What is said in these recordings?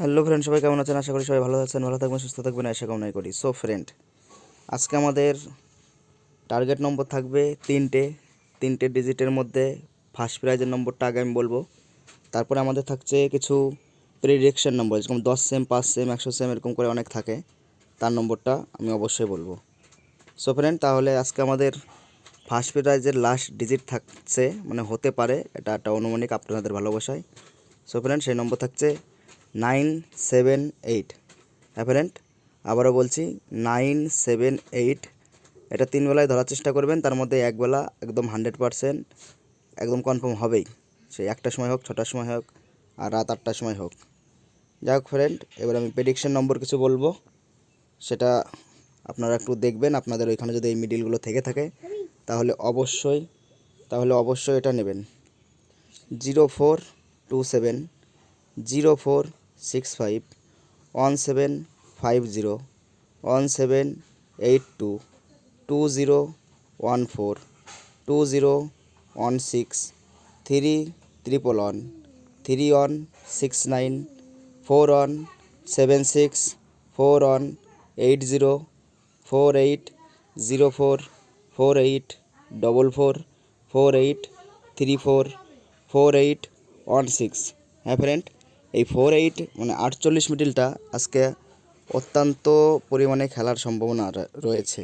Hello friend, সবাই কেমন আছেন? আশা করি সবাই ভালো আছেন, ভালো থাকবেন, সুস্থ থাকবেন, আশা কামনাই করি। সো ফ্রেন্ড, আজকে আমাদের টার্গেট নম্বর থাকবে তিনটে ডিজিটের মধ্যে ফার্স্ট প্রাইজের নম্বরটা আগে আমি বলবো। তারপরে আমাদের থাকছে কিছু প্রেডিকশন নম্বর, যেরকম 10 সেম, 5 সেম, 100 সেম, এরকম করে অনেক থাকে, তার নম্বরটা আমি অবশ্যই বলবো। সো ফ্রেন্ড, তাহলে আজকে আমাদের ফার্স্ট প্রাইজের লাস্ট ডিজিট থাকছে, মানে হতে পারে, এটা একটা অনুমানিক আপনাদের ভালোবাসায়। সো ফ্রেন্ড, সেই নম্বর থাকছে 978। হ্যাঁ ফ্রেন্ড, আবারও বলছি 978। এটা 3 বেলায় ধরার চেষ্টা করবেন, তার মধ্যে এক বেলা একদম 100% একদম কনফার্ম হবেই, সেই 1টার সময় হোক, 6টার সময় হোক, আর রাত 8টার সময় হোক। যাই হোক ফ্রেন্ড, এবার আমি প্রেডিকশন নম্বর কিছু বলবো, সেটা আপনারা একটু দেখবেন। আপনাদের ওইখানে যদি এই মিডিলগুলো থেকে থাকে তাহলে অবশ্যই এটা নেবেন। 0427, 0465, 1750, 1782, 2014, 2016, 3111, 3169, 4176, 4180, 4804, 4844, 4834, 4816। হ্যাঁ ফ্রেন্ড, এই 48 মানে 48 মিডিলটা আজকে অত্যন্ত পরিমাণে খেলার সম্ভাবনা রয়েছে।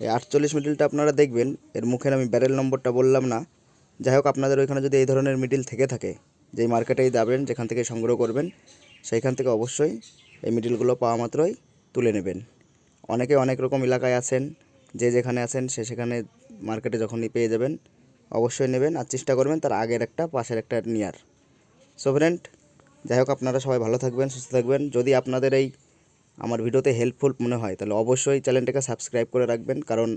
এই 48 মিডিলটা আপনারা দেখবেন, এর মুখের আমি ব্যারেল নম্বরটা বললাম না। যাই হোক, আপনাদের ওইখানে যদি এই ধরনের মিডিল থেকে থাকে, যেই মার্কেটেই যাবেন, যেখান থেকে সংগ্রহ করবেন, সেইখান থেকে অবশ্যই এই মিডিলগুলো পাওয়া মাত্রই তুলে নেবেন। অনেকে অনেক রকম এলাকায় আছেন, যে যেখানে আছেন সে সেখানে মার্কেটে যখনই পেয়ে যাবেন অবশ্যই নেবেন, আর চেষ্টা করবেন তার আগের একটা পাশের একটা নেওয়ার। সো ফ্রেন্ড, যাই হোক, আপনারা সবাই ভালো থাকবেন, সুস্থ থাকবেন। যদি আপনাদের এই আমার ভিডিওতে হেল্পফুল মনে হয় তাহলে অবশ্যই চ্যানেলটাকে সাবস্ক্রাইব করে রাখবেন, কারণ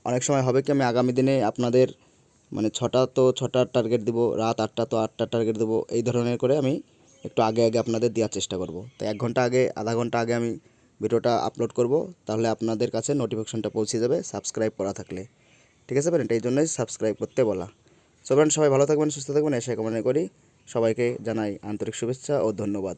অনেক সময় হবে কি, আমি আগামী দিনে আপনাদের মানে 6টার টার্গেট দেবো, রাত 8টা তো 8টার টার্গেট দেবো, এই ধরনের করে আমি একটু আগে আগে আপনাদের দেওয়ার চেষ্টা করব। তো 1 ঘন্টা আগে, আধা ঘন্টা আগে আমি ভিডিওটা আপলোড করব, তাহলে আপনাদের কাছে নোটিফিকেশনটা পৌঁছে যাবে সাবস্ক্রাইব করা থাকলে। ঠিক আছে ফ্রেন্ড, এই জন্যই সাবস্ক্রাইব করতে বলা। সো ফ্রেন্ড, সবাই ভালো থাকবেন, সুস্থ থাকবেন, এসে কামনা করি। সবাইকে জানাই আন্তরিক শুভেচ্ছা ও ধন্যবাদ।